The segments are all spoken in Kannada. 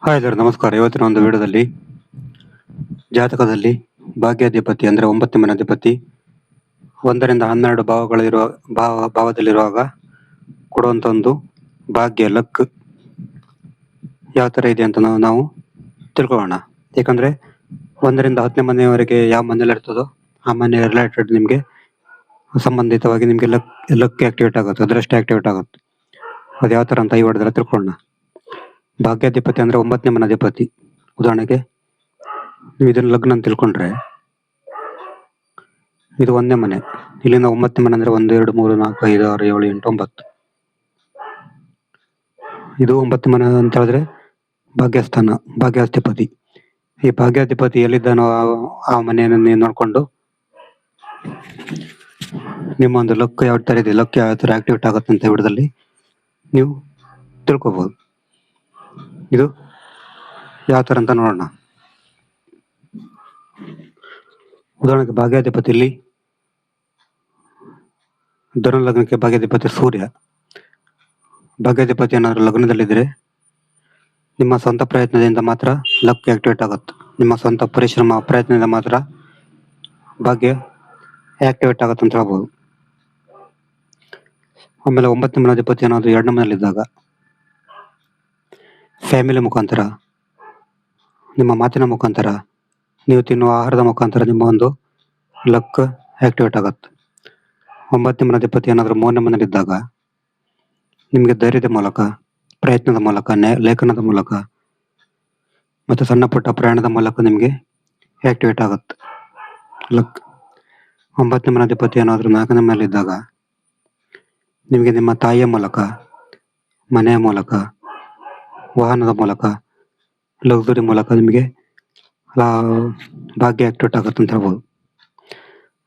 ಹಾಯ್ ಸರ್, ನಮಸ್ಕಾರ. ಇವತ್ತಿನ ಒಂದು ವಿಡಿಯೋದಲ್ಲಿ ಜಾತಕದಲ್ಲಿ ಭಾಗ್ಯಾಧಿಪತಿ ಅಂದ್ರೆ 9ನೇ ಮನಾಧಿಪತಿ 1ರಿಂದ 12 ಭಾವಗಳಿರುವ ಭಾವದಲ್ಲಿರುವಾಗ ಕೊಡುವಂತ ಒಂದು ಭಾಗ್ಯ ಲಕ್ ಯಾವ ತರ ಇದೆ ಅಂತ ನಾವು ತಿಳ್ಕೊಳ್ಳೋಣ. ಯಾಕಂದ್ರೆ 1ರಿಂದ 10ನೇ ಮನೆಯವರೆಗೆ ಯಾವ ಮನೇಲಿ ಇರ್ತದೋ ಆ ಮನೆ ರಿಲೇಟೆಡ್ ನಿಮ್ಗೆ ಸಂಬಂಧಿತವಾಗಿ ನಿಮ್ಗೆ ಲಕ್ ಆಕ್ಟಿವೇಟ್ ಆಗುತ್ತೆ, ಅದೃಷ್ಟ ಆಕ್ಟಿವೇಟ್ ಆಗುತ್ತೆ. ಅದು ಯಾವ ತರ ಅಂತ ಈ ವಿಡಿಯೋದಲ್ಲಿ ತಿಳ್ಕೊಳ್ಳೋಣ. ಭಾಗ್ಯಾಧಿಪತಿ ಅಂದ್ರೆ 9ನೇ ಮನಾಧಿಪತಿ. ಉದಾಹರಣೆಗೆ ನೀವು ಇದನ್ನ ಲಗ್ನ ಅಂತ ತಿಳ್ಕೊಂಡ್ರೆ ಇದು 1ನೇ ಮನೆ. ಇಲ್ಲಿಂದ 9ನೇ ಮನೆ ಅಂದ್ರೆ 1 2 3 4 5 6 7 8 9. ಇದು 9ನೇ ಮನೆ ಅಂತ ಹೇಳಿದ್ರೆ ಭಾಗ್ಯಸ್ಥಾನ, ಭಾಗ್ಯಾಧಿಪತಿ. ಈ ಭಾಗ್ಯಾಧಿಪತಿ ಎಲ್ಲಿದ್ದಾನೋ ಆ ಮನೆಯನ್ನು ನೀವು ನೋಡ್ಕೊಂಡು ನಿಮ್ಮ ಒಂದು ಲಕ್ ಯಾವ ತರ ಇದೆ, ಲಕ್ ಯಾವ ತರ ಆಕ್ಟಿವೇಟ್ ಆಗುತ್ತೆ ಅಂತ ವಿಡಿಯೋದಲ್ಲಿ ನೀವು ತಿಳ್ಕೊಬಹುದು. ಇದು ಯಾವ ತರ ಅಂತ ನೋಡೋಣ. ಉದಾಹರಣೆಗೆ ಭಾಗ್ಯಾಧಿಪತಿಯಲ್ಲಿ ಧನು ಲಗ್ನಕ್ಕೆ ಭಾಗ್ಯಾಧಿಪತಿ ಸೂರ್ಯ. ಭಾಗ್ಯಾಧಿಪತಿ ಏನಾದ್ರು ಲಗ್ನದಲ್ಲಿದ್ರೆ ನಿಮ್ಮ ಸ್ವಂತ ಪ್ರಯತ್ನದಿಂದ ಮಾತ್ರ ಲಕ್ ಆಕ್ಟಿವೇಟ್ ಆಗುತ್ತೆ. ನಿಮ್ಮ ಸ್ವಂತ ಪರಿಶ್ರಮ ಪ್ರಯತ್ನದಿಂದ ಮಾತ್ರ ಭಾಗ್ಯ ಆಕ್ಟಿವೇಟ್ ಆಗುತ್ತೆ ಅಂತ ಹೇಳ್ಬೋದು. ಆಮೇಲೆ 9ನೇ ಮನಾಧಿಪತಿ ಏನಾದ್ರು 2ನೇ ಮನೆಯಲ್ಲಿದ್ದಾಗ ಫ್ಯಾಮಿಲಿ ಮುಖಾಂತರ, ನಿಮ್ಮ ಮಾತಿನ ಮುಖಾಂತರ, ನೀವು ತಿನ್ನುವ ಆಹಾರದ ಮುಖಾಂತರ ನಿಮ್ಮ ಒಂದು ಲಕ್ ಆಕ್ಟಿವೇಟ್ ಆಗುತ್ತೆ. 9ನೇ ಮನಾಧಿಪತಿ ಏನಾದ್ರು 3ನೇ ಮನೆಯಲ್ಲಿದ್ದಾಗ ನಿಮಗೆ ಧೈರ್ಯದ ಮೂಲಕ, ಪ್ರಯತ್ನದ ಮೂಲಕ, ಲೇಖನದ ಮೂಲಕ ಮತ್ತು ಸಣ್ಣ ಪುಟ್ಟ ಪ್ರಯಾಣದ ಮೂಲಕ ನಿಮಗೆ ಆಕ್ಟಿವೇಟ್ ಆಗುತ್ತೆ ಲಕ್. 9ನೇ ಮನಾಧಿಪತಿ ಏನಾದ್ರು 4ನೇ ಮನೆಯಲ್ಲಿದ್ದಾಗ ನಿಮಗೆ ನಿಮ್ಮ ತಾಯಿಯ ಮೂಲಕ, ಮನೆಯ ಮೂಲಕ, ವಾಹನದ ಮೂಲಕ, ಲಕ್ಸುರಿ ಮೂಲಕ ನಿಮಗೆ ಭಾಗ್ಯ ಆಕ್ಟಿವೇಟ್ ಆಗುತ್ತೆ ಅಂತ ಹೇಳ್ಬೋದು.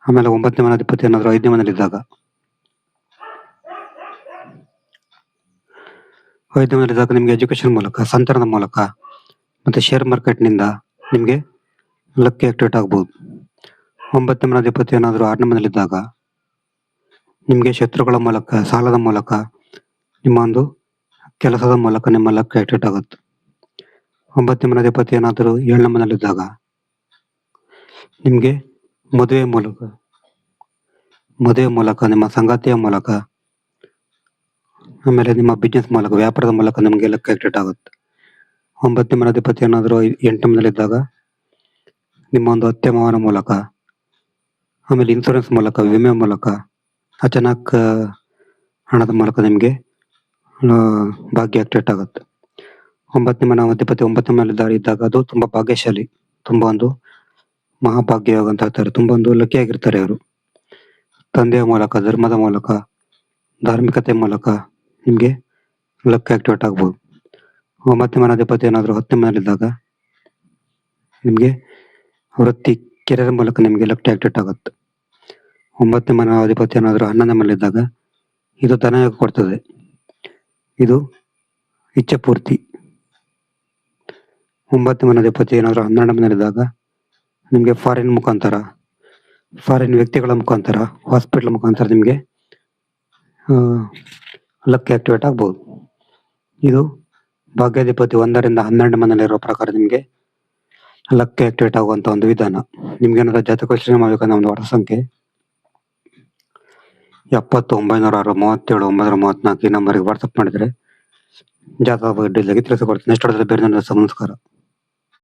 ಆಮೇಲೆ 9ನೇ ಮನಾಧಿಪತಿ ಏನಾದ್ರು 5ನೇ ಮನೆಯಲ್ಲಿದ್ದಾಗ, 5ನೇ ಮನೆಯಲ್ಲಿದ್ದಾಗ ನಿಮಗೆ ಎಜುಕೇಶನ್ ಮೂಲಕ, ಸಂತಾನದ ಮೂಲಕ ಮತ್ತೆ ಶೇರ್ ಮಾರ್ಕೆಟ್ನಿಂದ ನಿಮಗೆ ಲಕ್ ಆಕ್ಟಿವೇಟ್ ಆಗ್ಬೋದು. 9ನೇ ಮನಾಧಿಪತಿ ಏನಾದ್ರು 6ನೇ ಮನೆಯಲ್ಲಿದ್ದಾಗ ನಿಮಗೆ ಶತ್ರುಗಳ ಮೂಲಕ, ಸಾಲದ ಮೂಲಕ, ನಿಮ್ಮ ಒಂದು ಕೆಲಸದ ಮೂಲಕ ನಿಮ್ಮ ಲಕ್ ಆಕ್ಟಿವೇಟ್ ಆಗುತ್ತೆ. 9ನೇ ಮನಾಧಿಪತಿ ಏನಾದ್ರು 7ನೇ ಮನೆಯಲ್ಲಿದ್ದಾಗ ನಿಮಗೆ ಮದುವೆ ಮೂಲಕ, ನಿಮ್ಮ ಸಂಗಾತಿಯ ಮೂಲಕ, ಆಮೇಲೆ ನಿಮ್ಮ ಬಿಸ್ನೆಸ್ ಮೂಲಕ, ವ್ಯಾಪಾರದ ಮೂಲಕ ನಿಮಗೆ ಲಕ್ ಆಕ್ಟಿವೇಟ್ ಆಗುತ್ತೆ. 9ನೇ ಮನಾಧಿಪತಿ ಏನಾದ್ರು 8ನೇ ಮನೆಯಲ್ಲಿದ್ದಾಗ ನಿಮ್ಮ ಒಂದು ಅತ್ತೆ ಮಾವನ ಮೂಲಕ, ಆಮೇಲೆ ಇನ್ಶೂರೆನ್ಸ್ ಮೂಲಕ, ವಿಮೆ ಮೂಲಕ, ಅಚಾನಕ್ ಹಣದ ಮೂಲಕ ನಿಮಗೆ ಭಾಗ್ಯ ಆಕ್ಟಿವೇಟ್ ಆಗುತ್ತೆ. 9ನೇ ಮನಾಧಿಪತಿ 9ನೇ ಮನೆಯಲ್ಲಿ ಇದ್ದಾಗ ಅದು ತುಂಬಾ ಭಾಗ್ಯಶಾಲಿ, ತುಂಬಾ ಒಂದು ಮಹಾಭಾಗ್ಯ ಯೋಗ ಅಂತ ಹೇಳ್ತಾರೆ. ತುಂಬಾ ಒಂದು ಲಕ್ಕಿ ಆಗಿರ್ತಾರೆ ಅವರು. ತಂದೆಯ ಮೂಲಕ, ಧರ್ಮದ ಮೂಲಕ, ಧಾರ್ಮಿಕತೆ ಮೂಲಕ ನಿಮ್ಗೆ ಲಕ್ ಆಕ್ಟಿವೇಟ್ ಆಗ್ಬೋದು. 9ನೇ ಮನಾಧಿಪತಿ ಏನಾದ್ರು 10ನೇ ಮನೆಯಲ್ಲಿದ್ದಾಗ ನಿಮ್ಗೆ ವೃತ್ತಿ, ಕೆರಿಯರ್ ಮೂಲಕ ನಿಮ್ಗೆ ಲಕ್ ಆಕ್ಟಿವೇಟ್ ಆಗುತ್ತೆ. 9ನೇ ಮನಾಧಿಪತಿ ಏನಾದ್ರು 11ನೇ ಮನೆಯಲ್ಲಿದ್ದಾಗ ಇದು ಧನಯೋಗ ಕೊಡ್ತದೆ, ಇದು ಇಚ್ಛೆ ಪೂರ್ತಿ. 9ನೇ ಮನಾಧಿಪತಿ ಏನಾದ್ರು 12ನೇ ಮನೆಯಲ್ಲಿದ್ದಾಗ ನಿಮ್ಗೆ ಫಾರಿನ್ ಮುಖಾಂತರ, ಫಾರಿನ್ ವ್ಯಕ್ತಿಗಳ ಮುಖಾಂತರ, ಹಾಸ್ಪಿಟಲ್ ಮುಖಾಂತರ ನಿಮ್ಗೆ ಲಕ್ ಆಕ್ಟಿವೇಟ್ ಆಗ್ಬಹುದು. ಇದು ಭಾಗ್ಯಾಧಿಪತಿ 1ರಿಂದ 12ನೇ ಮನೆಯಲ್ಲಿರೋ ಪ್ರಕಾರ ನಿಮ್ಗೆ ಲಕ್ ಆಕ್ಟಿವೇಟ್ ಆಗುವಂತ ಒಂದು ವಿಧಾನ. ನಿಮ್ಗೆ ಏನಾದ್ರು ಜಾತಕ ವಿಶ್ಲೇಷಣೆ ಮಾಡ್ಬೇಕಂದ್ರೆ ಒಂದು ವಾಟ್ಸ್ಆಪ್ ಸಂಖ್ಯೆ 70 906 37 934 ಈ ನಂಬರ್ಗೆ ವಾಟ್ಸ್ಆಪ್ ಮಾಡಿದ್ರೆ ಜಾತಕ ಬಗ್ಗೆ ಡೀಟೇಲ್ ಆಗಿ ತಿಳಿಸಿಕೊಡ್ತೀನಿ. ನೆಕ್ಸ್ಟ್ ವಿಡಿಯೋದಲ್ಲಿ ಬೇರೆ ನಮಸ್ಕಾರ.